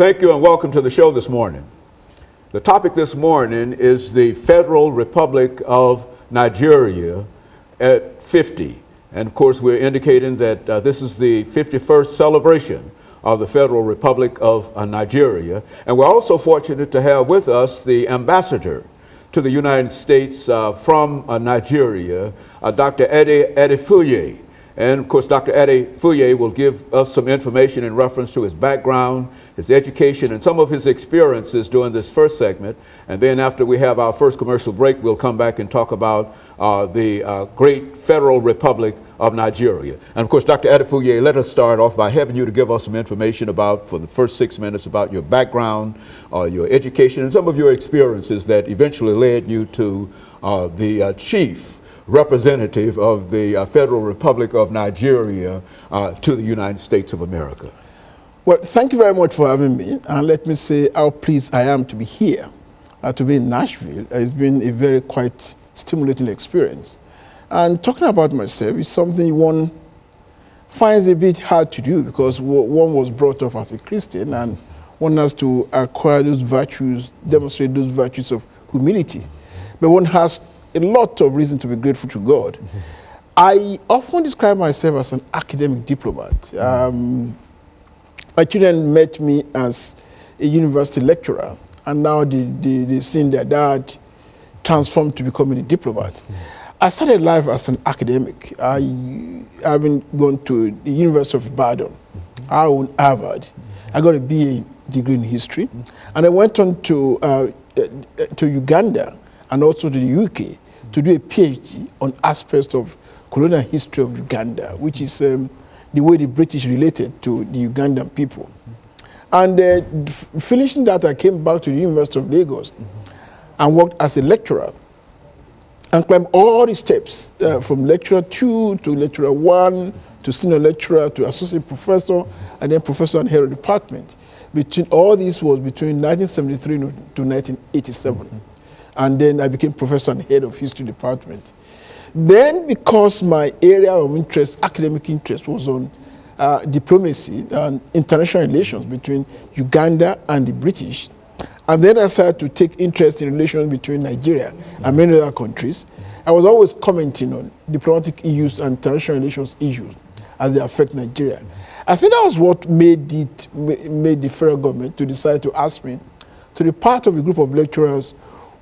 Thank you and welcome to the show this morning. The topic this morning is the Federal Republic of Nigeria at 50. And of course, we're indicating that this is the 51st celebration of the Federal Republic of Nigeria. And we're also fortunate to have with us the ambassador to the United States from Nigeria, Dr. AdeAdefuye. And of course, Dr. AdeFuye will give us some information in reference to his background, his education, and some of his experiences during this first segment. And then after we have our first commercial break, we'll come back and talk about the great Federal Republic of Nigeria. And of course, Dr. AdeFuye, let us start off by having you to give us some information about, for the first 6 minutes, about your background, your education, and some of your experiences that eventually led you to the chief representative of the Federal Republic of Nigeria to the United States of America. Well, thank you very much for having me, and let me say how pleased I am to be here, to be in Nashville. It's been a very quite stimulating experience. And talking about myself is something one finds a bit hard to do because one was brought up as a Christian and one has to acquire those virtues, demonstrate those virtues of humility. But one has a lot of reason to be grateful to God. I often describe myself as an academic diplomat. My children met me as a university lecturer, and now they seen their dad transformed to becoming a diplomat. I started life as an academic. Having gone to the University of Ibadan, I own Harvard. I got a BA degree in history, and I went on to Uganda and also to the UK to do a PhD on aspects of colonial history of Uganda, which is the way the British related to the Ugandan people. And finishing that, I came back to the University of Lagos and worked as a lecturer and climbed all the steps from lecturer 2 to lecturer 1 to senior lecturer to associate professor and then professor and head of department. Between all this was between 1973 to 1987. And then I became professor and head of history department. Then, because my area of interest, academic interest, was on diplomacy and international relations between Uganda and the British, and then I started to take interest in relations between Nigeria and many other countries, I was always commenting on diplomatic issues and international relations issues as they affect Nigeria. I think that was what made the federal government to decide to ask me to be part of a group of lecturers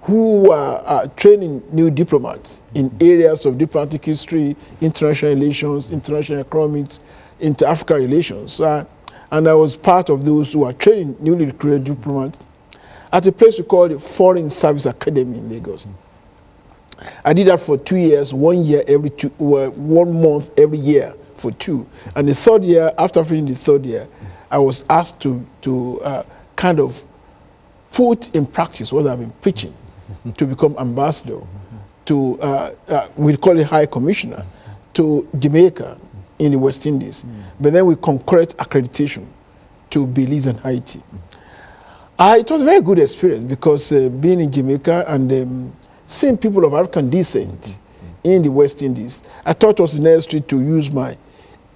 who were training new diplomats in areas of diplomatic history, international relations, international economics, inter-Africa relations. And I was part of those who are training newly recruited diplomats at a place we call the Foreign Service Academy in Lagos. I did that for 2 years, 1 year every 1 month every year for 2. And the third year, after finishing the third year, I was asked to kind of put in practice what I've been preaching, to become ambassador to, we call it High Commissioner, to Jamaica in the West Indies. But then we concurrent accreditation to Belize and Haiti. It was a very good experience because being in Jamaica and seeing people of African descent in the West Indies, I thought it was necessary to use my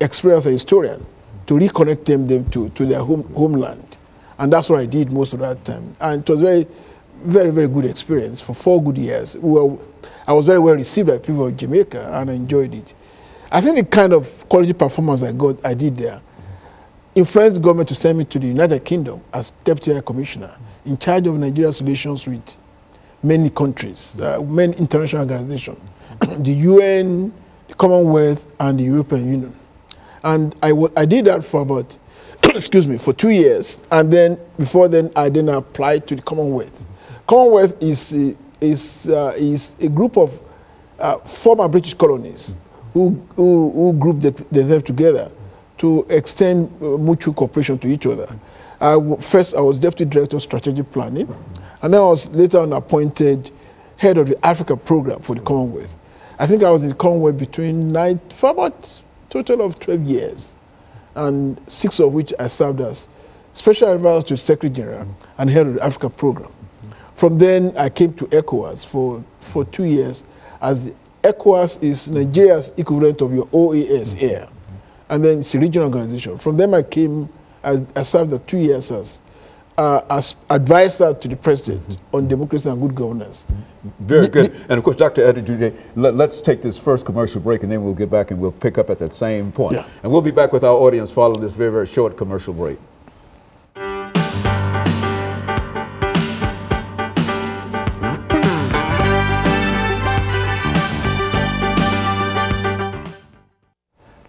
experience as a historian to reconnect them to their homeland. And that's what I did most of that time. And it was very good experience for 4 good years. I was very well received by people of Jamaica and I enjoyed it. I think the kind of quality performance I did there influenced the government to send me to the United Kingdom as Deputy High Commissioner in charge of Nigeria's relations with many countries, many international organizations, the UN, the Commonwealth, and the European Union. And I did that for about, excuse me, for 2 years. And then, before then, I then applied to the Commonwealth. Commonwealth is a group of former British colonies who grouped themselves together to extend mutual cooperation to each other. First, I was Deputy Director of Strategic Planning, and then I was later on appointed head of the Africa program for the Commonwealth. I think I was in the Commonwealth for about a total of 12 years, and 6 of which I served as Special Advisor to the Secretary General and head of the Africa program. From then, I came to ECOWAS for 2 years, as ECOWAS is Nigeria's equivalent of your OAS and then it's a regional organization. From then I served 2 years as as advisor to the president on democracy and good governance. Very good. And of course, Dr. Adefuye, let's take this first commercial break, and then we'll get back and we'll pick up at that same point. Yeah. And we'll be back with our audience following this very, very short commercial break.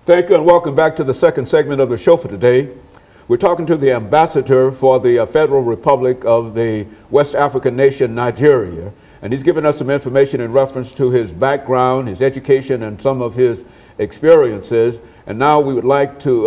Thank you and welcome back to the second segment of the show for today. We're talking to the ambassador for the Federal Republic of the West African nation, Nigeria. And he's given us some information in reference to his background, his education, and some of his experiences. And now we would like to,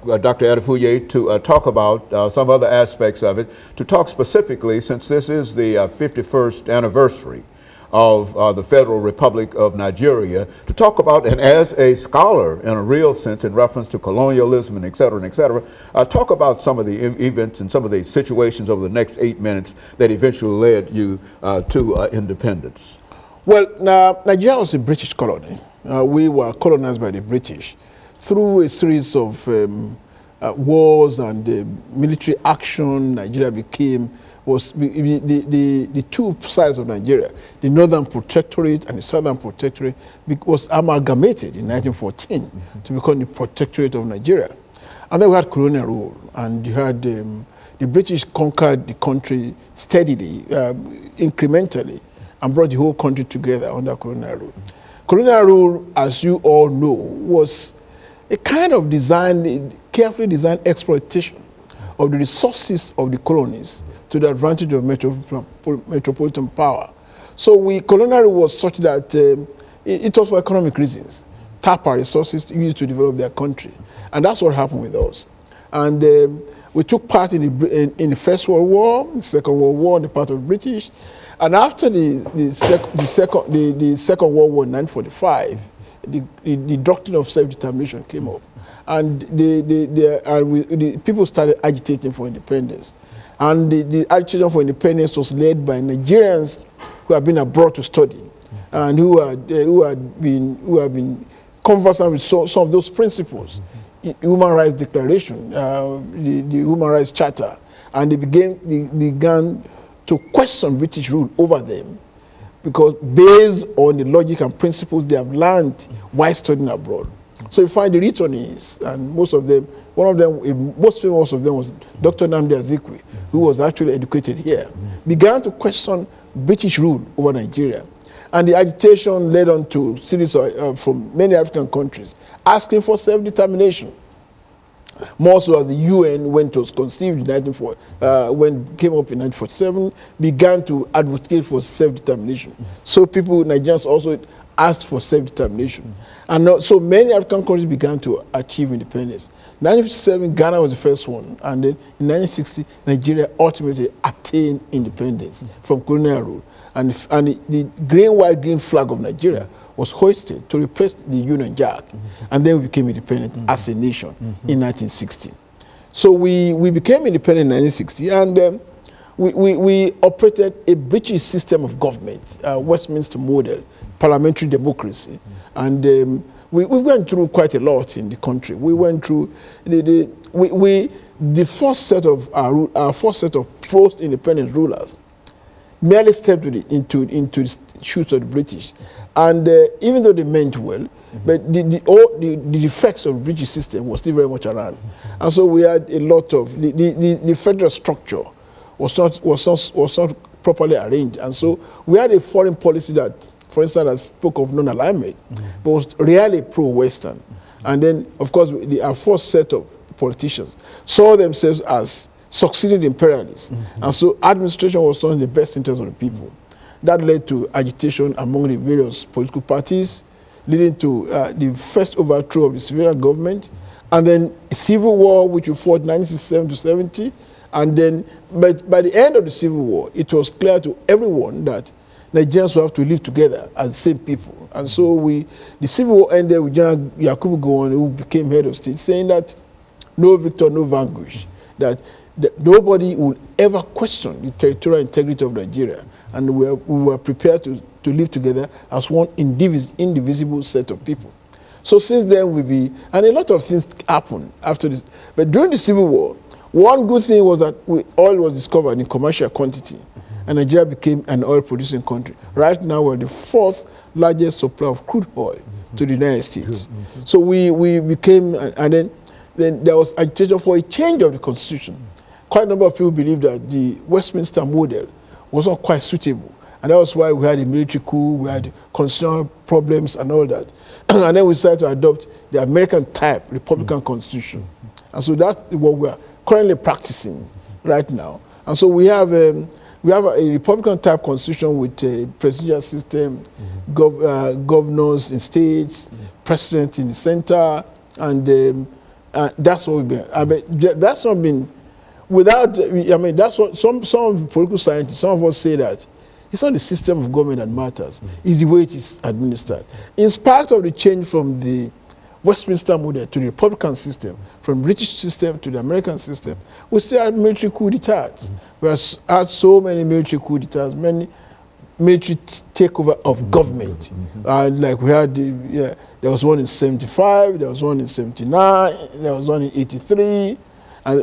Dr. Adefuye, to talk about some other aspects of it, to talk specifically, since this is the 51st anniversary of the Federal Republic of Nigeria, to talk about, and as a scholar in a real sense in reference to colonialism and et cetera, talk about some of the events and some of the situations over the next 8 minutes that eventually led you to independence. Well, Nigeria was a British colony. We were colonized by the British through a series of wars and military action. Nigeria became the two sides of Nigeria, the Northern Protectorate and the Southern Protectorate, was amalgamated in 1914 to become the Protectorate of Nigeria. And then we had colonial rule, and you had the British conquered the country steadily, incrementally, and brought the whole country together under colonial rule. Colonial rule, as you all know, was a kind of carefully designed exploitation of the resources of the colonies to the advantage of metropolitan power. So colonial was such that it was for economic reasons. Tap our resources used to develop their country. And that's what happened with us. And we took part in the First World War, the Second World War on the part of the British. And after the Second World War in 1945, the doctrine of self-determination came up. And the people started agitating for independence. And the agitation for independence was led by Nigerians who had been abroad to study and who had been conversant with some of those principles. The Human Rights Declaration, the Human Rights Charter, and they began to question British rule over them, because based on the logic and principles they have learned while studying abroad. So you find the returnees, and most famous of them was Dr. Nnamdi Azikiwe, who was actually educated here, began to question British rule over Nigeria. And the agitation led on to series from many African countries asking for self-determination. More so as the UN, when it was conceived in when it came up in 1947, began to advocate for self-determination. So Nigerians also asked for self-determination. And so many African countries began to achieve independence. In 1957, Ghana was the first one. And then in 1960, Nigeria ultimately attained independence from colonial rule. And the green-white-green flag of Nigeria was hoisted to replace the Union Jack. And then we became independent as a nation in 1960. So we became independent in 1960, and we operated a British system of government, Westminster model, parliamentary democracy. And we went through quite a lot in the country. We went through the first set of our first set of post-independence rulers merely stepped into the shoes of the British, and even though they meant well, but the defects of the British system was still very much around, and so we had a lot of the federal structure was not properly arranged, and so we had a foreign policy that, for instance, that spoke of non-alignment, but was really pro-Western. And then, of course, our first set of politicians saw themselves as succeeded imperialists. And so administration was done in the best interest of the people. That led to agitation among the various political parties, leading to the first overthrow of the civilian government, and then a civil war, which we fought 1967 to 70. And then, by the end of the civil war, it was clear to everyone that Nigerians will have to live together as the same people. And so the civil war ended with General Yakubu Gowon, who became head of state, saying that no victor, no vanquish, that nobody will ever question the territorial integrity of Nigeria. And we were prepared to live together as one indivisible set of people. So since then, and a lot of things happened after this. But during the Civil War, One good thing was that oil was discovered in commercial quantity, and Nigeria became an oil-producing country. Right now, we're the 4th largest supplier of crude oil to the United States. So we became, and then there was agitation for a change of the constitution. Quite a number of people believe that the Westminster model was not quite suitable. And that was why we had a military coup, we had constitutional problems and all that. And then we decided to adopt the American-type Republican Constitution. And so that's what we are currently practicing right now. And so we have a Republican-type Constitution with a presidential system, governors in states, president in the center, and that's what we've been. I mean, that's not been without. I mean, that's what some of the political scientists, some of us say that it's not the system of government that matters; it's the way it is administered. In spite of the change from the Westminster model to the Republican system, from British system to the American system, we still had military coup d'etats. We have had so many military coup d'etats, many military takeover of government. Like we had, there was one in 75, there was one in 79, there was one in 83.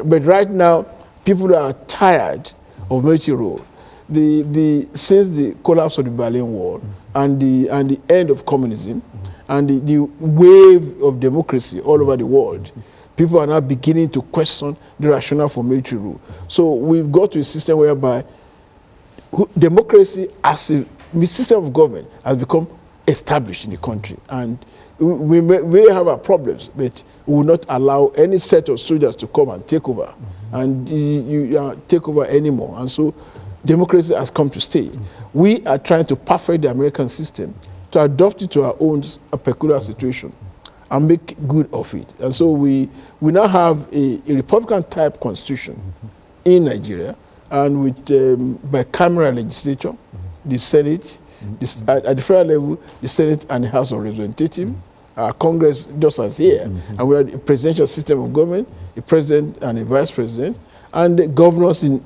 But right now, people are tired of military rule. Since the collapse of the Berlin Wall and the end of communism and the wave of democracy all over the world, people are now beginning to question the rationale for military rule. So we've got to a system whereby democracy as a system of government has become established in the country. And we may have our problems, but we will not allow any set of soldiers to come and take over and take over anymore. And so democracy has come to stay. We are trying to perfect the American system to adopt it to our own peculiar situation and make good of it. And so we now have a Republican-type constitution in Nigeria, and with bicameral legislature, the Senate, at the federal level, the Senate and the House of Representatives, Congress just as here, and we have a presidential system of government, a president and a vice president, and the governors in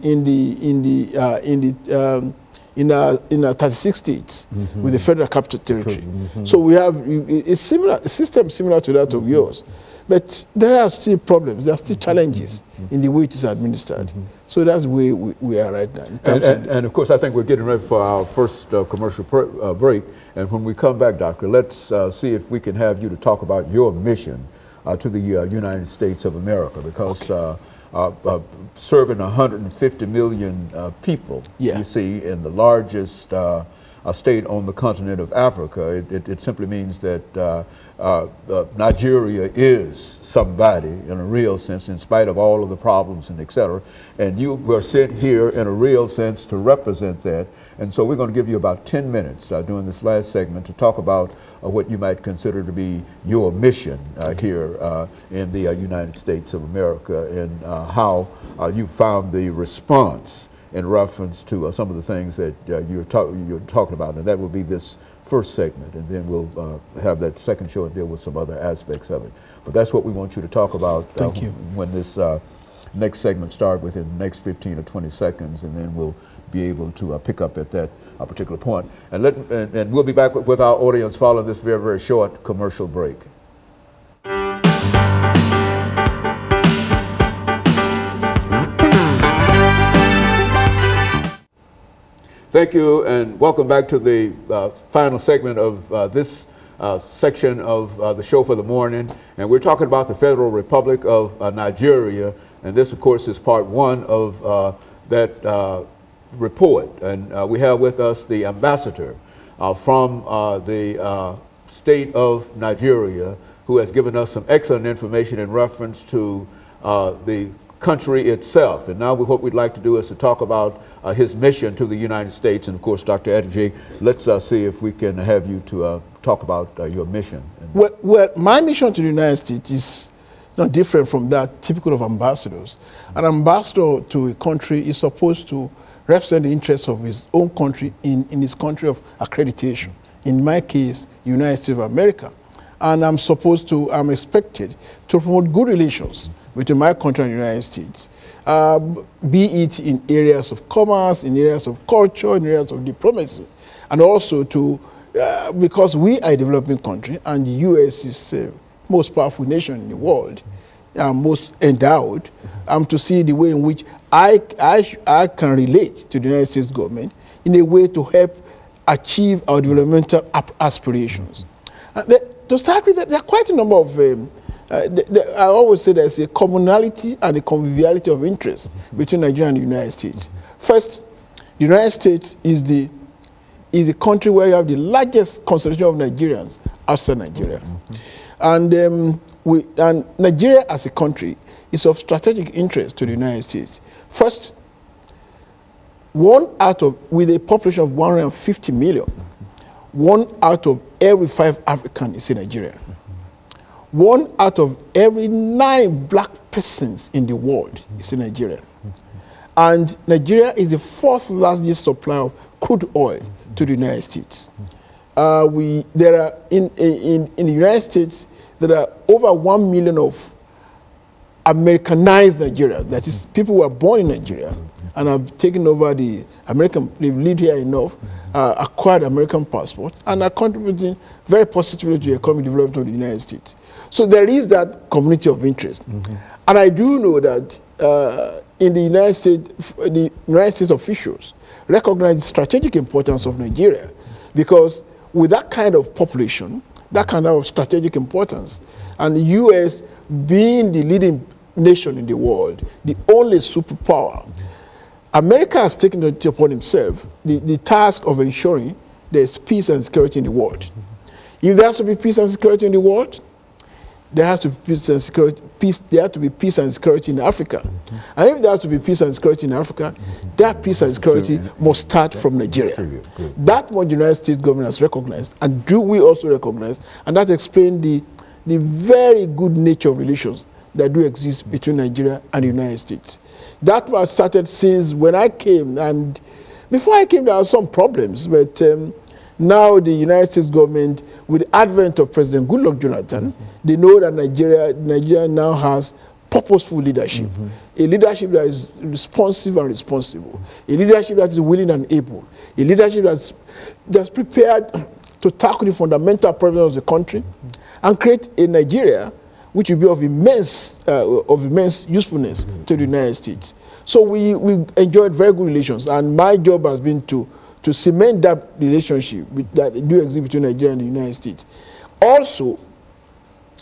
36 states with the federal capital territory. So we have a system similar to that of yours. But there are still problems, there are still challenges in the way it is administered. So that's where we are right now. And of course, I think we're getting ready for our first commercial break. And when we come back, Doctor, let's see if we can have you to talk about your mission to the United States of America, because serving 150 million people, you see, in the largest state on the continent of Africa, it simply means that Nigeria is somebody in a real sense, in spite of all of the problems and et cetera. And you were sent here in a real sense to represent that. And so we're going to give you about 10 minutes during this last segment to talk about what you might consider to be your mission here in the United States of America, and how you found the response in reference to some of the things that you're talking about. And that will be this first segment, and then we'll have that second show and deal with some other aspects of it. But that's what we want you to talk about when this next segment starts within the next 15 or 20 seconds, and then we'll be able to pick up at that particular point. And we'll be back with our audience following this very, very short commercial break. Thank you, and welcome back to the final segment of this section of the show for the morning. And we're talking about the Federal Republic of Nigeria, and this, of course, is part one of that report. And we have with us the ambassador from the state of Nigeria, who has given us some excellent information in reference to the country itself. And now what we'd like to do is to talk about his mission to the United States. And of course, Dr. Adefuye, let's see if we can have you to talk about your mission. Well, my mission to the United States is not different from that typical of ambassadors. An ambassador to a country is supposed to represent the interests of his own country in his country of accreditation. In my case, United States of America. And I'm expected to promote good relations between my country and the United States, be it in areas of commerce, in areas of culture, in areas of diplomacy, and also to, because we are a developing country and the U.S. is the most powerful nation in the world, am most endowed, to see the way in which I can relate to the United States government in a way to help achieve our developmental aspirations. To start with, there are quite a number of, I always say there's a commonality and a conviviality of interest between Nigeria and the United States. First, the United States is the country where you have the largest concentration of Nigerians outside Nigeria. And Nigeria as a country is of strategic interest to the United States. First, with a population of 150 million, 1 out of every 5 Africans is in Nigeria. 1 out of every 9 black persons in the world is in Nigeria. And Nigeria is the 4th largest supplier of crude oil to the United States. In the United States, there are over 1 million of Americanized Nigerians. That is, people who are born in Nigeria and have taken over the American, they've lived here enough, acquired American passports, and are contributing very positively to the economic development of the United States. So there is that community of interest. And I do know that in the United States officials recognize the strategic importance of Nigeria, because with that kind of population, that kind of strategic importance, and the U.S. being the leading nation in the world, the only superpower, America has taken it upon himself the task of ensuring there's peace and security in the world. If there has to be peace and security in the world, there has to be peace and security. There has to be peace and security in Africa. And if there has to be peace and security in Africa, that peace and security must start from Nigeria. That what the United States government has recognized, and do we also recognize, and that explains the very good nature of relations that do exist between Nigeria and the United States. That was started since when I came, and before I came there were some problems, but now the United States government, with the advent of President Goodluck Jonathan, they know that Nigeria now has purposeful leadership, a leadership that is responsive and responsible, a leadership that is willing and able, a leadership that's prepared to tackle the fundamental problems of the country and create a Nigeria which will be of immense usefulness to the United States. So we enjoyed very good relations, and my job has been to cement that relationship that do exist between Nigeria and the United States. Also,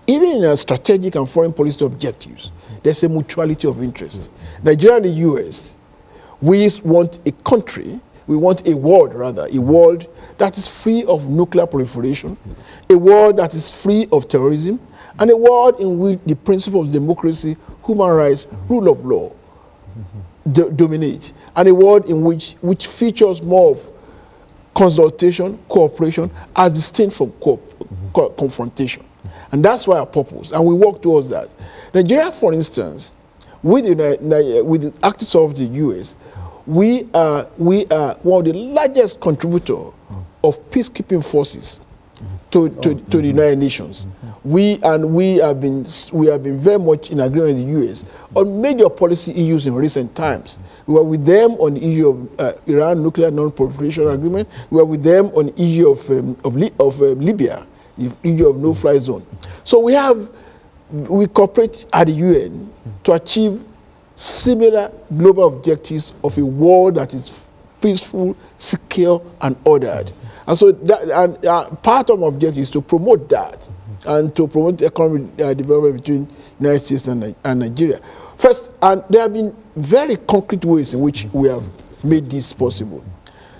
even in our strategic and foreign policy objectives, there's a mutuality of interest. Nigeria and the U.S., we want a country, we want a world that is free of nuclear proliferation, a world that is free of terrorism, and a world in which the principles of democracy, human rights, rule of law dominate, and a world in which features more of consultation, cooperation, as distinct from confrontation. And that's why our purpose, and we work towards that. Nigeria, for instance, with the actors of the U.S., we are one of the largest contributors of peacekeeping forces to the United Nations. We have been very much in agreement with the U.S. on major policy issues in recent times. We were with them on the issue of Iran nuclear non-proliferation agreement. We were with them on the issue of Libya, the issue of no-fly zone. So we cooperate at the UN to achieve similar global objectives of a world that is peaceful, secure, and ordered. And so part of my objective is to promote that and to promote economic development between the United States and Nigeria. First, and there have been very concrete ways in which we have made this possible.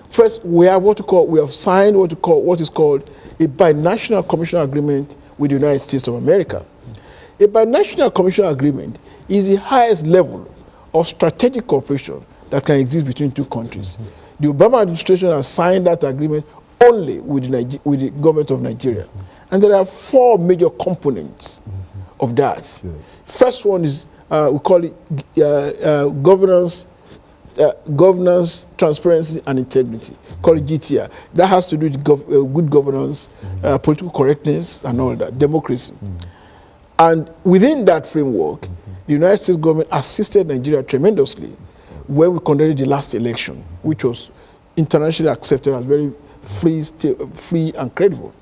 First, we have signed what is called a binational commercial agreement with the United States of America. A binational commercial agreement is the highest level of strategic cooperation that can exist between two countries. The Obama administration has signed that agreement only with the government of Nigeria. And there are 4 major components of that. First one is, we call it governance, transparency, and integrity, called GTR. That has to do with good governance, political correctness, and all that, democracy. And within that framework, the United States government assisted Nigeria tremendously when we conducted the last election, which was internationally accepted as very free and credible.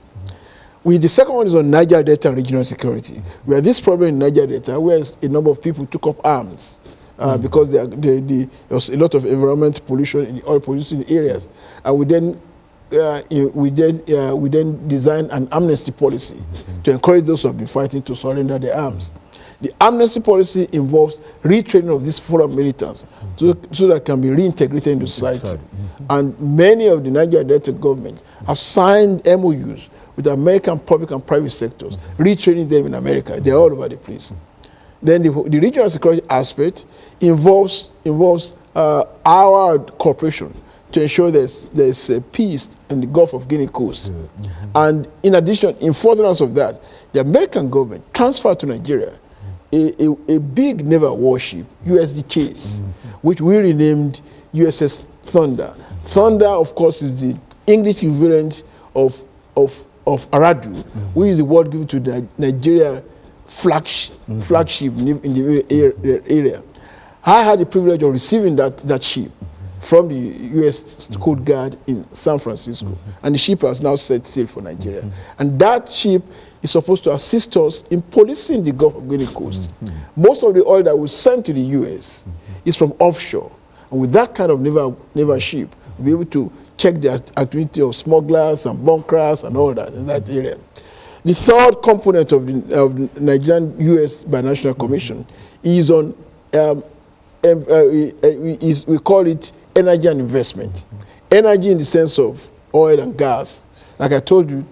The second one is on Niger Delta regional security. We had this problem in Niger Delta where a number of people took up arms because there was a lot of environmental pollution in the oil producing areas. And we then designed an amnesty policy to encourage those who have been fighting to surrender their arms. The amnesty policy involves retraining of these foreign militants so that can be reintegrated into society. And many of the Niger Delta governments have signed MOUs with the American public and private sectors, retraining them in America. They're all over the place. Then the regional security aspect involves our cooperation to ensure there's peace in the Gulf of Guinea coast. And in addition, in furtherance of that, the American government transferred to Nigeria a big naval warship, USD Chase, which we renamed USS Thunder. Thunder, of course, is the English equivalent of Aradu, which is the word given to the Nigeria flagship in the area. I had the privilege of receiving that ship from the U.S. Coast Guard in San Francisco, and the ship has now set sail for Nigeria. And that ship is supposed to assist us in policing the Gulf of Guinea coast. Most of the oil that was sent to the U.S. is from offshore, and with that kind of naval ship, we'll be able to check the activity of smugglers and bunkers and all that in that area. The third component of the Nigerian-U.S. Binational Commission is on, we call it energy and investment. Energy in the sense of oil and gas. Like I told you,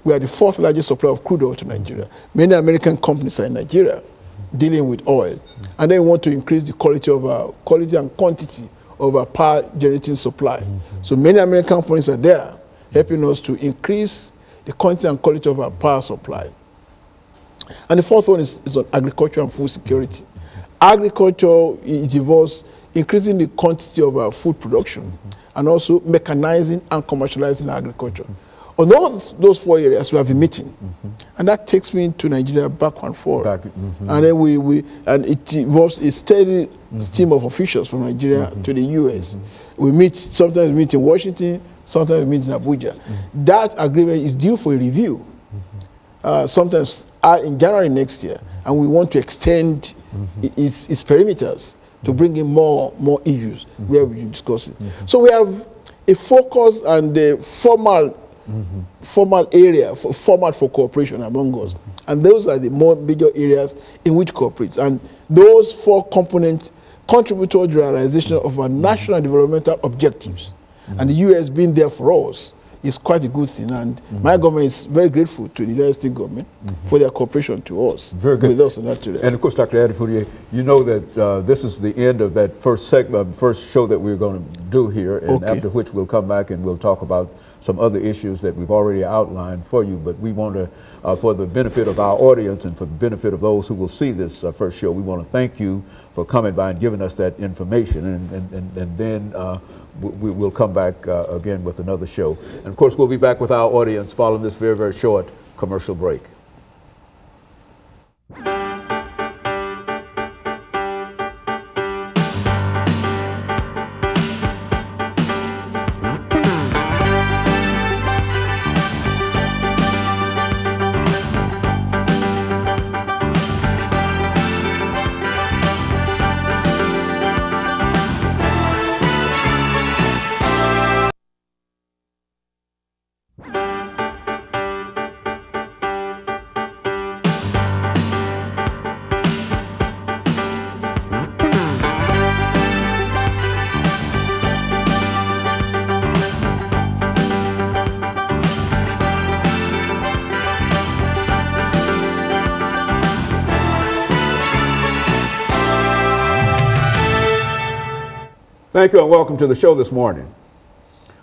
we are the fourth largest supplier of crude oil to Nigeria. Many American companies are in Nigeria dealing with oil. And they want to increase the quality and quantity of our power generating supply. So many American companies are there helping us to increase the quantity and quality of our power supply. And the fourth one is on agriculture and food security. Agriculture, it involves increasing the quantity of our food production and also mechanizing and commercializing agriculture. On those four areas, we have a meeting. And that takes me to Nigeria back and forth. And then and it involves a steady team of officials from Nigeria to the US. We meet, sometimes we meet in Washington, sometimes we meet in Abuja. That agreement is due for a review, sometimes in January next year. And we want to extend its perimeters to bring in more issues where we discuss it. So we have a focus and a formal format for cooperation among us. And those are the more major areas in which cooperate. And those four components contribute to the realization of our national developmental objectives. And the U.S. being there for us is quite a good thing. And my government is very grateful to the United States government for their cooperation to us. Very good. With us in that area. And of course, Dr. Adefuye, you know that this is the end of that first show that we're going to do here, and after which we'll come back and we'll talk about some other issues that we've already outlined for you. But we want to, for the benefit of our audience and for the benefit of those who will see this first show, we want to thank you for coming by and giving us that information. And then we'll come back again with another show. And of course, we'll be back with our audience following this very, very short commercial break. Thank you and welcome to the show this morning.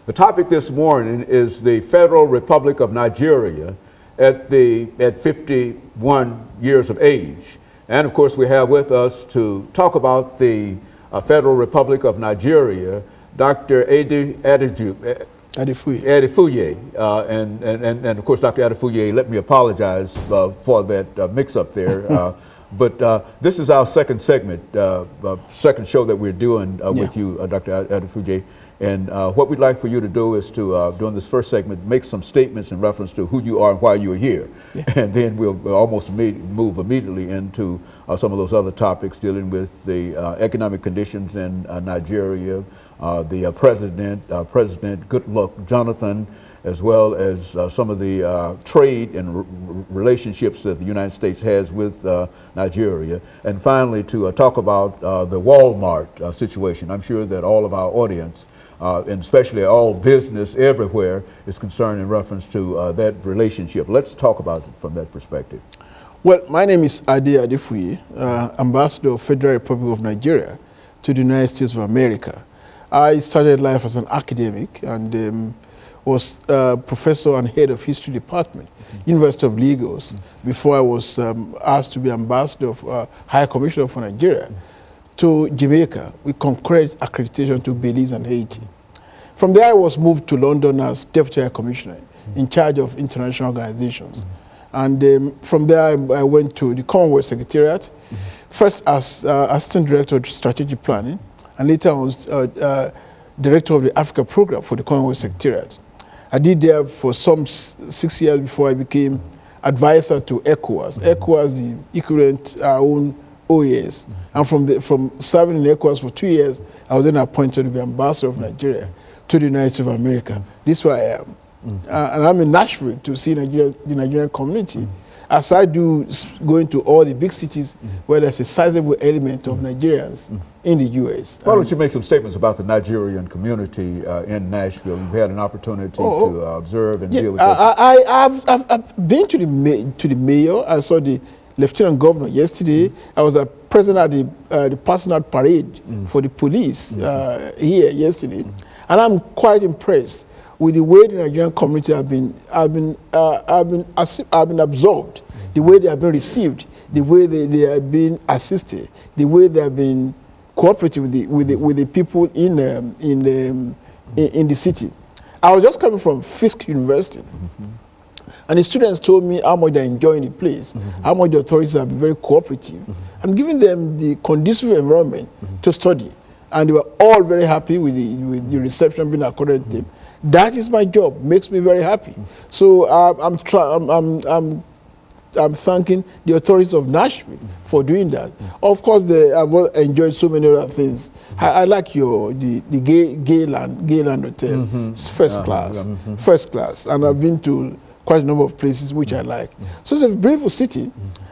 The topic this morning is the Federal Republic of Nigeria at 51 years of age. And of course we have with us to talk about the Federal Republic of Nigeria, Dr. Adefuye. And of course, Dr. Adefuye, let me apologize for that mix-up there. But this is our second segment, second show that we're doing with you, Dr. Adefuye. And what we'd like for you to do is to, during this first segment, make some statements in reference to who you are and why you're here. Yeah. And then we'll almost move immediately into some of those other topics dealing with the economic conditions in Nigeria, the President Goodluck Jonathan, as well as some of the trade and relationships that the United States has with Nigeria. And finally, to talk about the Walmart situation. I'm sure that all of our audience, and especially all business everywhere, is concerned in reference to that relationship. Let's talk about it from that perspective. Well, my name is AdeAdefuye, Ambassador of Federal Republic of Nigeria to the United States of America. I started life as an academic and was professor and head of history department, University of Lagos, before I was asked to be ambassador of High Commissioner for Nigeria to Jamaica with concurrent accreditation to Belize and Haiti. From there, I was moved to London as Deputy High Commissioner in charge of international organizations. And from there, I went to the Commonwealth Secretariat, first as Assistant Director of Strategic Planning, and later on Director of the Africa Program for the Commonwealth Secretariat. I did there for some 6 years before I became advisor to ECOWAS. ECOWAS, the equivalent our own OAS. And from serving in ECOWAS for 2 years, I was then appointed to be ambassador of Nigeria to the United States of America. This is where I am. And I'm in Nashville to see the Nigerian community. As I do going to all the big cities where there's a sizable element of Nigerians in the U.S. Why don't you make some statements about the Nigerian community in Nashville? You've had an opportunity to observe and deal with I've been to the mayor. I saw the lieutenant governor yesterday. I was present at the personal parade for the police here yesterday. And I'm quite impressed with the way the Nigerian community have been absorbed, the way they have been received, the way they have been assisted, the way they have been cooperating with the people in the city. I was just coming from Fisk University, and the students told me how much they're enjoying the place, how much the authorities have been very cooperative, and giving them the conducive environment to study. And they were all very happy with the reception being accorded to them. That is my job, makes me very happy. So I'm thanking the authorities of Nashville for doing that. Of course, I've enjoyed so many other things. I like the Gayland Hotel. It's first class, first class. And I've been to quite a number of places which I like. So it's a beautiful city,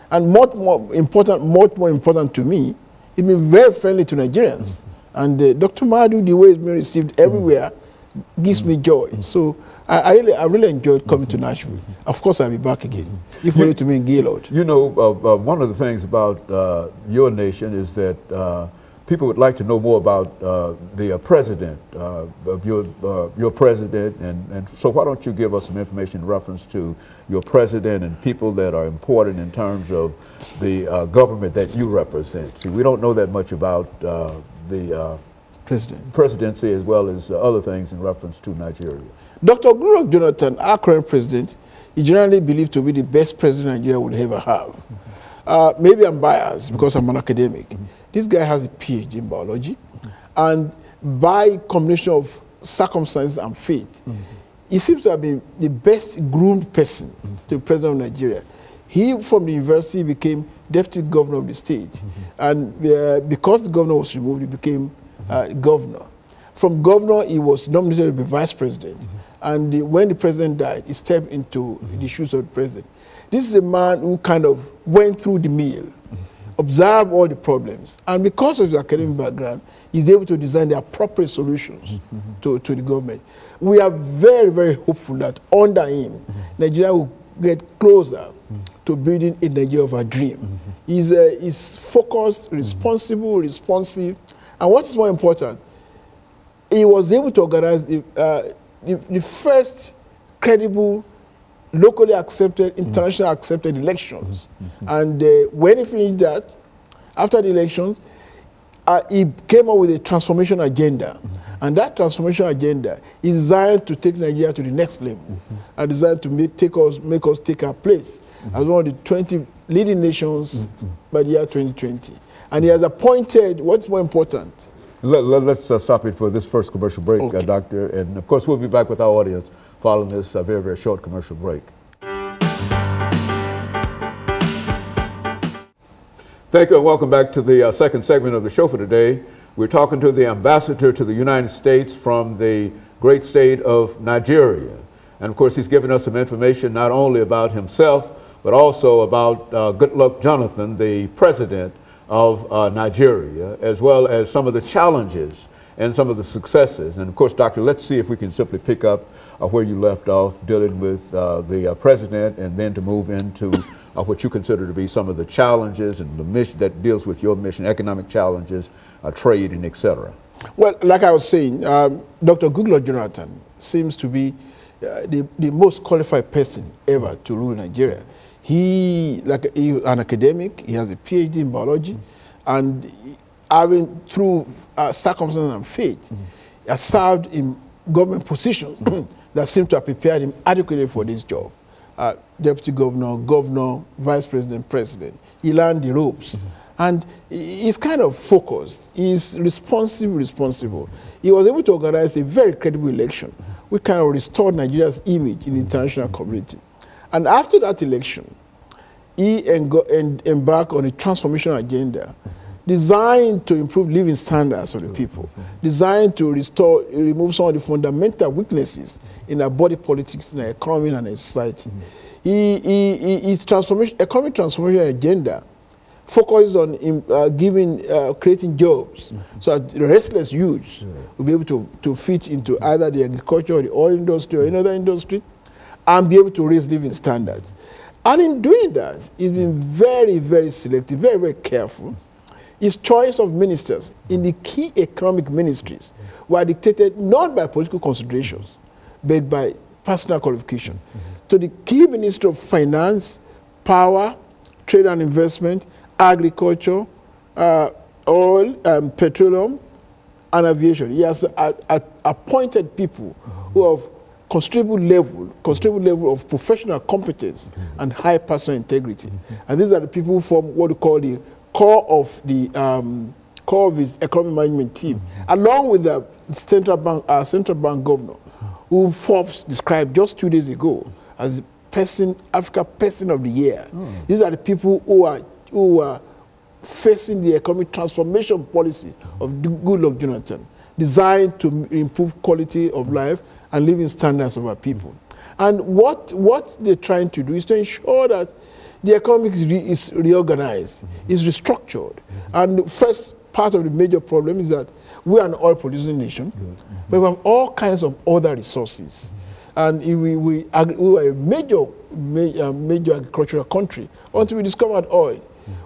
and much more important to me, it's been very friendly to Nigerians. And Dr. Madu, the way it's been received everywhere, gives me joy. So I really enjoyed coming to Nashville. Of course, I'll be back again, if only to meet Gaylord. You know, one of the things about your nation is that people would like to know more about the president, of your president, and so why don't you give us some information in reference to your president and people that are important in terms of the government that you represent. See, we don't know that much about the presidency as well as other things in reference to Nigeria. Dr. Goodluck Jonathan, our current president, is generally believed to be the best president Nigeria would ever have. Maybe I'm biased because I'm an academic. This guy has a PhD in biology, and by combination of circumstances and fate, he seems to have been the best groomed person to be president of Nigeria. He, from the university, became deputy governor of the state, and because the governor was removed, he became governor. From governor, he was nominated to be vice president, and when the president died, he stepped into the shoes of the president. This is a man who kind of went through the mill, observed all the problems, and because of his academic background, he's able to design the appropriate solutions to the government. We are very, very hopeful that under him, Nigeria will get closer to building a Nigeria of our dream. He's focused, responsible, responsive, and what is more important, he was able to organize the first credible, locally accepted, internationally accepted elections. And when he finished that, after the elections, he came up with a transformation agenda. And that transformation agenda is designed to take Nigeria to the next level, and designed to make us take our place as one of the 20 leading nations by the year 2020. And he has appointed, what's more important, Let's stop it for this first commercial break, Okay. Doctor. And of course, we'll be back with our audience following this very, very short commercial break. Thank you and welcome back to the second segment of the show for today. We're talking to the ambassador to the United States from the great state of Nigeria. And of course, he's given us some information not only about himself, but also about Goodluck Jonathan, the president of Nigeria, as well as some of the challenges and some of the successes. And of course, Doctor, let's see if we can simply pick up where you left off, dealing with the president, and then to move into what you consider to be some of the challenges and the mission that deals with your mission, economic challenges, trade, and et cetera. Well, like I was saying, Dr. Goodluck Jonathan seems to be the most qualified person ever to rule Nigeria. He's an academic, he has a PhD in biology, and having, through circumstances and fate, has served in government positions that seem to have prepared him adequately for this job. Deputy governor, governor, vice president, president. He learned the ropes. And he's kind of focused. He's responsible. He was able to organize a very credible election, which kind of restored Nigeria's image in the international community. And after that election, he embarked on a transformation agenda designed to improve living standards of the people, designed to remove some of the fundamental weaknesses in our body politics, in our economy, and our society. His economic transformation agenda focuses on creating jobs, so that the restless youths will be able to fit into either the agriculture or the oil industry or any other industry, and be able to raise living standards. And in doing that, he's been very, very selective, very, very careful. His choice of ministers in the key economic ministries were dictated not by political considerations, but by personal qualification. To the key minister of finance, power, trade and investment, agriculture, oil, petroleum, and aviation. He has appointed people who have considerable level of professional competence and high personal integrity. And these are the people who form what we call the core of his economic management team, along with the central bank governor, who Forbes described just 2 days ago as the Africa Person of the Year. These are the people who are facing the economic transformation policy of Goodluck Jonathan, designed to improve quality of life and living standards of our people. And what they're trying to do is to ensure that the economy is reorganized, is restructured. And the first part of the major problem is that we are an oil-producing nation, but we have all kinds of other resources. And we are a major agricultural country until we discovered oil.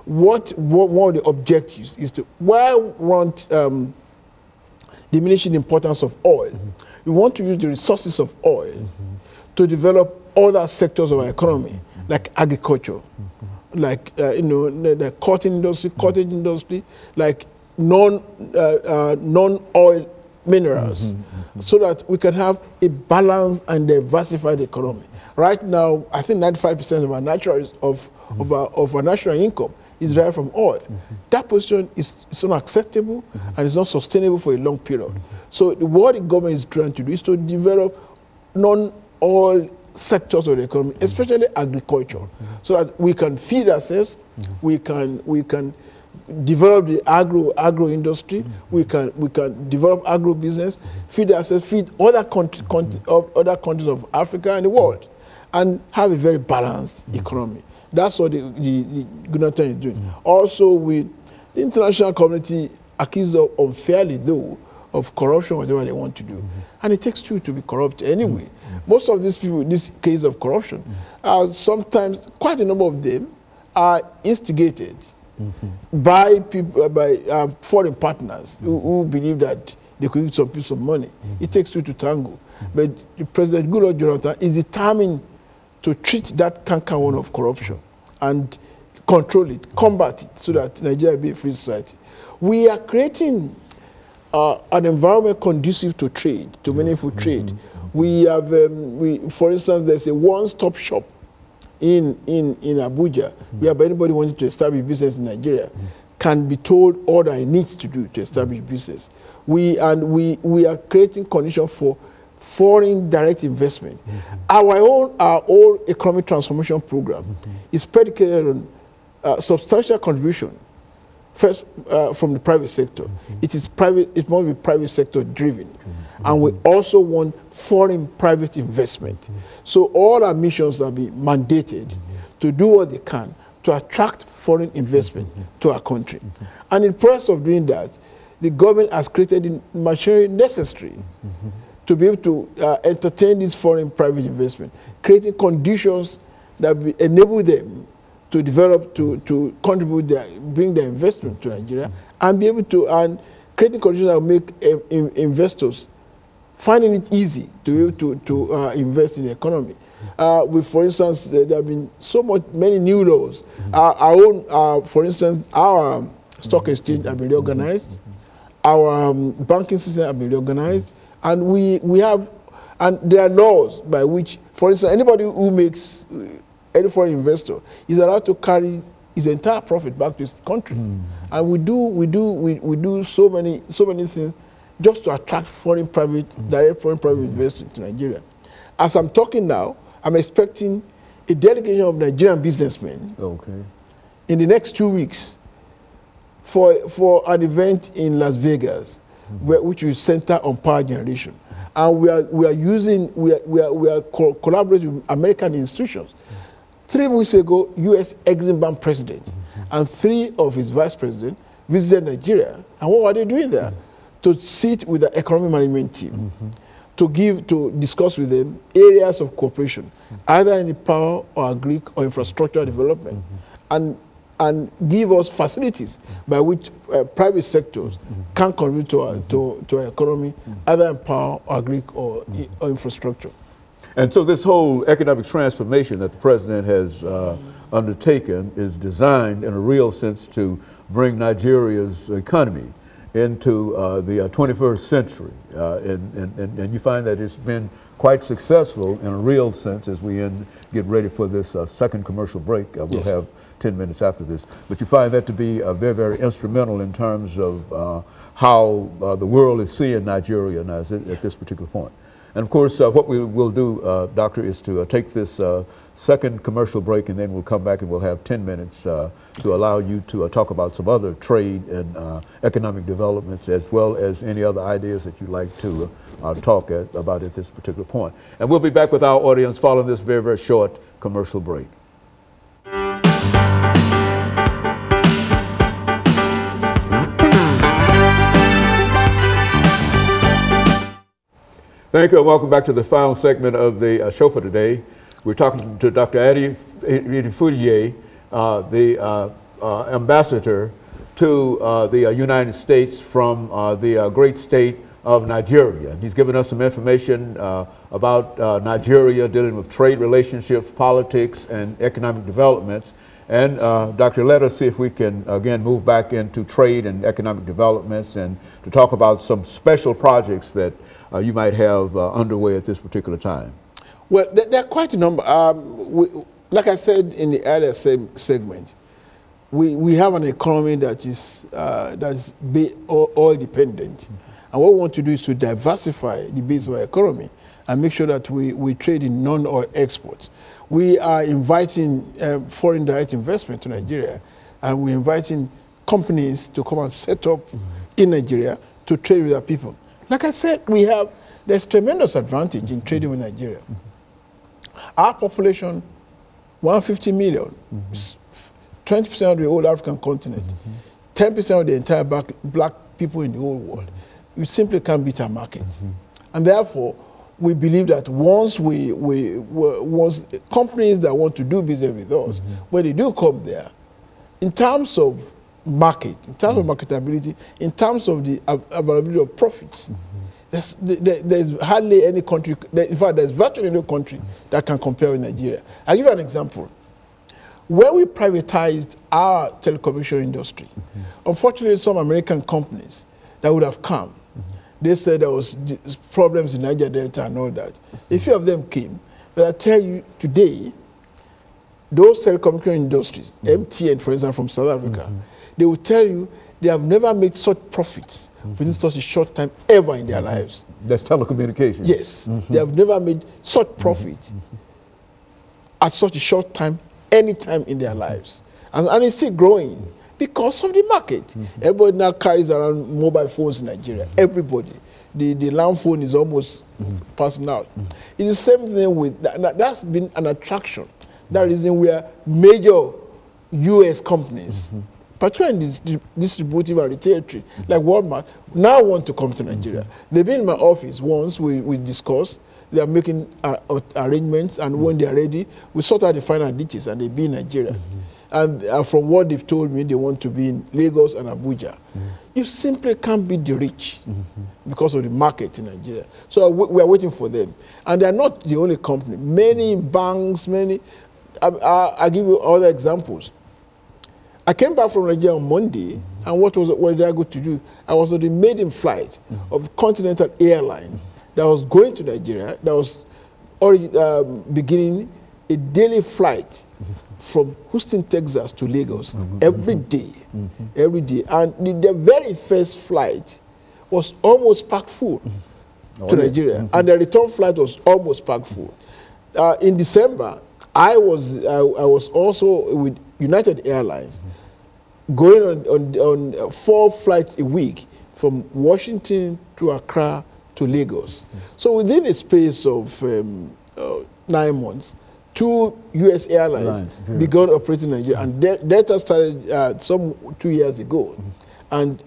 One of the objectives is to, while we want diminishing the importance of oil, we want to use the resources of oil to develop other sectors of our economy, like agriculture, like the cotton industry, cottage industry, like non-oil minerals, so that we can have a balanced and diversified economy. Right now, I think 95% of our national income is derived from oil. That position is unacceptable and is not sustainable for a long period. So what the government is trying to do is to develop non-oil sectors of the economy, especially agriculture, so that we can feed ourselves, we can develop the agro industry, we can develop agro business, feed ourselves, feed other countries of Africa and the world, and have a very balanced economy. That's what the Jonathan is doing. Also, with the international community accused of unfairly, though, of corruption, whatever they want to do. And it takes two to be corrupt anyway. Most of these people, in this case of corruption, sometimes, quite a number of them, are instigated by people, by foreign partners who believe that they could use some piece of money. It takes two to tango. But President Goodluck Jonathan is determined to treat that canker of corruption and control it, combat it, so that Nigeria be a free society. We are creating an environment conducive to trade, to meaningful trade. We have, for instance, there's a one-stop shop in Abuja, where anybody wanting to establish business in Nigeria can be told all that it needs to do to establish business. We are creating conditions for foreign direct investment. Our own economic transformation program is predicated on substantial contribution, first from the private sector. It must be private sector driven. And we also want foreign private investment. So all our missions are be mandated to do what they can to attract foreign investment to our country. And in the process of doing that, the government has created the machinery necessary to be able to entertain this foreign private investment, creating conditions that enable them to develop, to contribute, bring their investment to Nigeria, and be able to, and creating conditions that will make investors finding it easy to be able to invest in the economy. For instance, there have been many new laws. For instance, our stock exchange have been reorganized, our banking system have been reorganized, and we have, and there are laws by which, for instance, anybody who makes, any foreign investor is allowed to carry his entire profit back to his country. And we do so many things just to attract foreign private, direct foreign private investment to Nigeria. As I'm talking now, I'm expecting a delegation of Nigerian businessmen in the next 2 weeks for an event in Las Vegas, which will center on power generation. And we are collaborating with American institutions. 3 weeks ago, U.S. Exim Bank president and 3 of his vice presidents visited Nigeria. And what were they doing there? To sit with the economic management team, to discuss with them areas of cooperation, either in the power or agri or infrastructure development, and give us facilities by which private sectors can contribute to our economy, either in power, or agri or infrastructure. And so this whole economic transformation that the president has undertaken is designed in a real sense to bring Nigeria's economy into the 21st century. And you find that it's been quite successful in a real sense as we get ready for this second commercial break. We'll have 10 minutes after this. But you find that to be very, very instrumental in terms of how the world is seeing Nigeria now at this particular point. And of course, what we will do, Doctor, is to take this second commercial break, and then we'll come back and we'll have 10 minutes to allow you to talk about some other trade and economic developments, as well as any other ideas that you'd like to talk about at this particular point. And we'll be back with our audience following this very, very short commercial break. Thank you, and welcome back to the final segment of the show for today. We're talking to Dr. AdeAdefuye, the ambassador to the United States from the great state of Nigeria. And he's given us some information about Nigeria, dealing with trade relationships, politics, and economic developments. And Doctor, let us see if we can again move back into trade and economic developments and to talk about some special projects that you might have underway at this particular time. Well, there are quite a number. Like I said in the earlier segment, we have an economy that is oil dependent. And what we want to do is to diversify the base of our economy and make sure that we trade in non-oil exports. We are inviting foreign direct investment to Nigeria, and we're inviting companies to come and set up in Nigeria to trade with our people. Like I said, there's tremendous advantage in trading with Nigeria. Our population, 150 million, 20% of the whole African continent, 10% of the entire black people in the whole world. We simply can't beat our market. And therefore, we believe that once companies that want to do business with us, when they do come there, in terms of market, in terms of marketability, in terms of the availability of profits, there's hardly any country, in fact, there's virtually no country that can compare with Nigeria. I'll give you an example. When we privatized our telecommunication industry, unfortunately, some American companies that would have come, they said there was problems in Niger Delta and all that. A few of them came, but I tell you today, those telecommunication industries, MTN, for example, from South Africa, they will tell you they have never made such profits within such a short time ever in their lives. That's telecommunications. Yes, they have never made such profit at such a short time, any time in their lives. And it's still growing because of the market. Everybody now carries around mobile phones in Nigeria. Everybody. The land phone is almost passing out. It's the same thing with, that's been an attraction. That reason where major US companies, particularly in distributive and retail trade, like Walmart, now want to come to Nigeria. They've been in my office once, we discussed, they are making arrangements, and when they are ready, we sort out the final details, and they'll be in Nigeria. And from what they've told me, they want to be in Lagos and Abuja. You simply can't beat the rich because of the market in Nigeria. So we are waiting for them. And they are not the only company. Many banks, I'll give you other examples. I came back from Nigeria on Monday, and what did I go to do? I was on the maiden flight of Continental Airlines that was going to Nigeria, that was already beginning a daily flight from Houston, Texas to Lagos every day. Every day. And the very first flight was almost packed full to Nigeria. And the return flight was almost packed full. In December, I was also with United Airlines going on 4 flights a week from Washington to Accra to Lagos. So within a space of 9 months, 2 U.S. airlines began operating in Nigeria, and Delta started some 2 years ago. And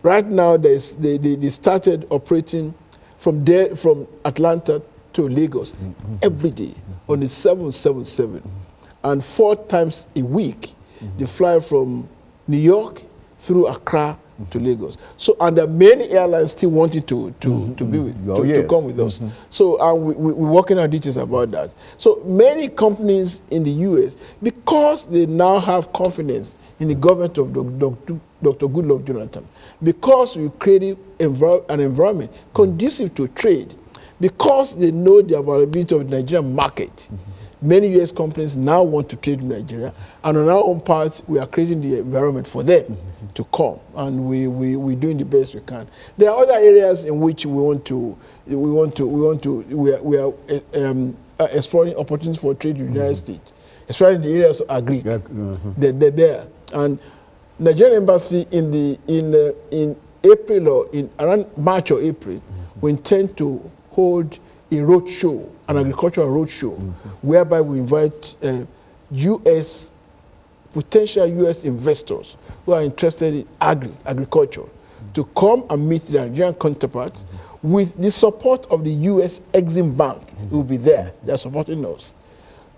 right now, they started operating from Atlanta to Lagos every day on the 777, and 4 times a week they fly from New York through Accra to Lagos. So, and there are many airlines still wanting to come with us. So, we're working on details about that. So, many companies in the U.S., because they now have confidence in the government of Dr. Goodluck Jonathan, because we created an environment conducive to trade, because they know the availability of the Nigerian market, many U.S. companies now want to trade in Nigeria, and on our own part, we are creating the environment for them to come, and we're doing the best we can. There are other areas in which we are exploring opportunities for trade in the United States, especially in the areas of agri. They're there, and Nigerian embassy in April or around March or April, we intend to hold a road show, an agricultural road show, whereby we invite potential U.S. investors who are interested in agriculture to come and meet their Nigerian counterparts with the support of the U.S. Exim Bank. Who will be there. They're supporting us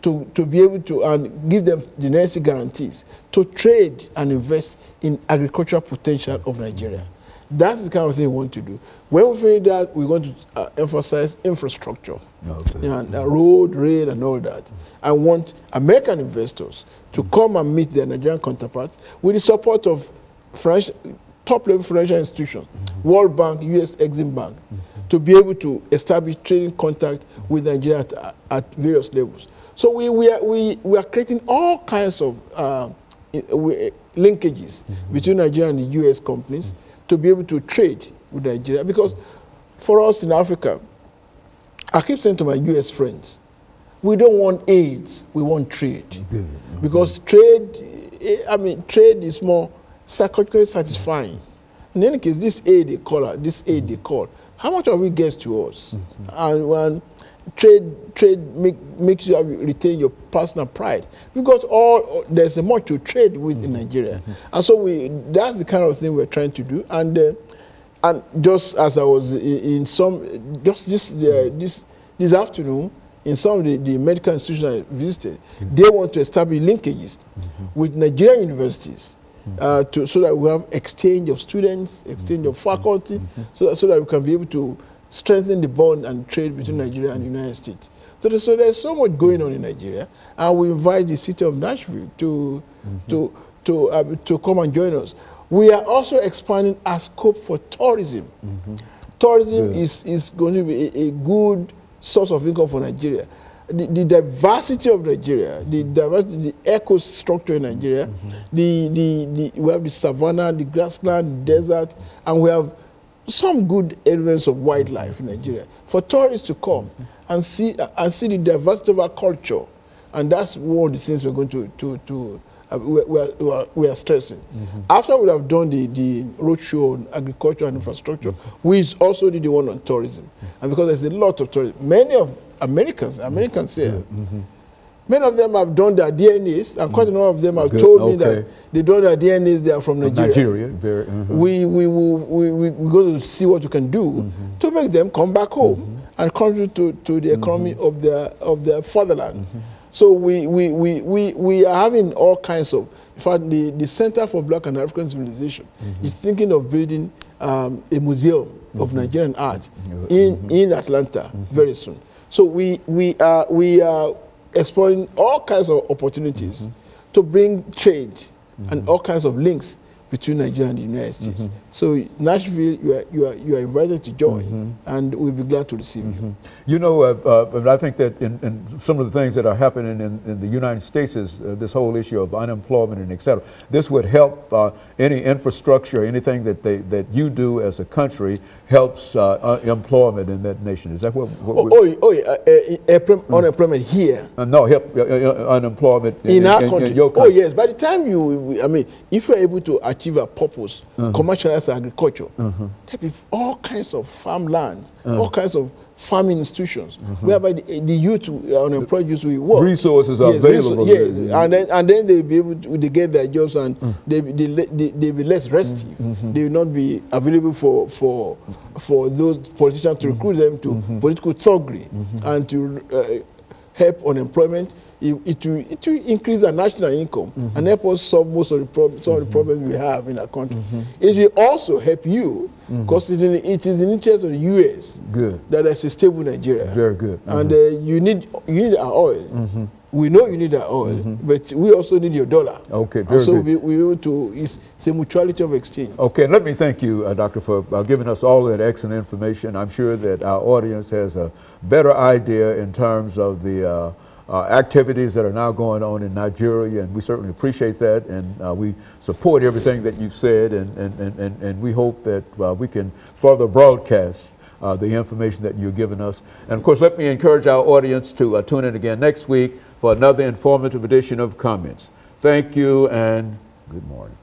to be able to give them the necessary guarantees to trade and invest in agricultural potential of Nigeria. That's the kind of thing we want to do. When we finish that, we're going to emphasize infrastructure, road, rail, and all that. I want American investors to come and meet their Nigerian counterparts with the support of top-level financial institutions, World Bank, U.S. Exim Bank, to be able to establish trading contact with Nigeria at various levels. So we are creating all kinds of linkages between Nigeria and the U.S. companies to be able to trade with Nigeria. Because for us in Africa, I keep saying to my U.S. friends, we don't want aid, we want trade. Because trade is more psychologically satisfying. In any case, this aid they call, how much of it gets to us? And when trade makes you retain your personal pride. Because there's a much to trade with in Nigeria. And so that's the kind of thing we're trying to do. And just as I was in this afternoon, in some of the medical institutions I visited, they want to establish linkages with Nigerian universities so that we have exchange of students, exchange of faculty, so that we can be able to strengthen the bond and trade between Nigeria and the United States. So there's so much going on in Nigeria, and we invite the city of Nashville to come and join us. We are also expanding our scope for tourism. Tourism is going to be a good source of income for Nigeria. the diversity of Nigeria, the diversity, the eco structure in Nigeria, we have the savannah, the grassland, the desert, and we have some good elements of wildlife in Nigeria for tourists to come and see the diversity of our culture, and that's one of the things we're going to we are stressing. After we have done the roadshow on agriculture and infrastructure, we also did the one on tourism, and because there's a lot of tourism, many of Americans here. Many of them have done their DNAs, and quite a number of them have told me that they done their DNAs. They are from Nigeria. We go to see what we can do to make them come back home and contribute to the economy of their fatherland. So we are having all kinds of. In fact, the Center for Black and African Civilization is thinking of building a museum of Nigerian art in Atlanta very soon. So we are exploring all kinds of opportunities to bring trade and all kinds of links between Nigeria and the United States. So Nashville, you are invited to join, and we'll be glad to receive you. You know, I think that in some of the things that are happening in the United States is this whole issue of unemployment and et cetera. This would help any infrastructure, anything that you do as a country helps employment in that nation. Is that what unemployment here? No, help unemployment in our country. In your country. Oh yes, by the time if you're able to achieve a purpose, commercialize agriculture, there be all kinds of farmlands, all kinds of farming institutions, whereby the youth, unemployed youth will work. Resources are available. And then they'll be able to get their jobs, and they'll be less restive. They will not be available for those politicians to recruit them to political thuggery and to help unemployment. It will increase our national income and help us solve most of the problems we have in our country. It will also help you because it is in the interest of the U.S. that there's a stable Nigeria. Very good. And you need our oil. We know you need our oil, but we also need your dollar. Okay, very so good. we able to, it's a mutuality of exchange. Okay, let me thank you, Doctor, for giving us all that excellent information. I'm sure that our audience has a better idea in terms of the activities that are now going on in Nigeria, and we certainly appreciate that, and we support everything that you've said, and we hope that we can further broadcast the information that you're giving us. And of course, let me encourage our audience to tune in again next week for another informative edition of Comments. Thank you and good morning.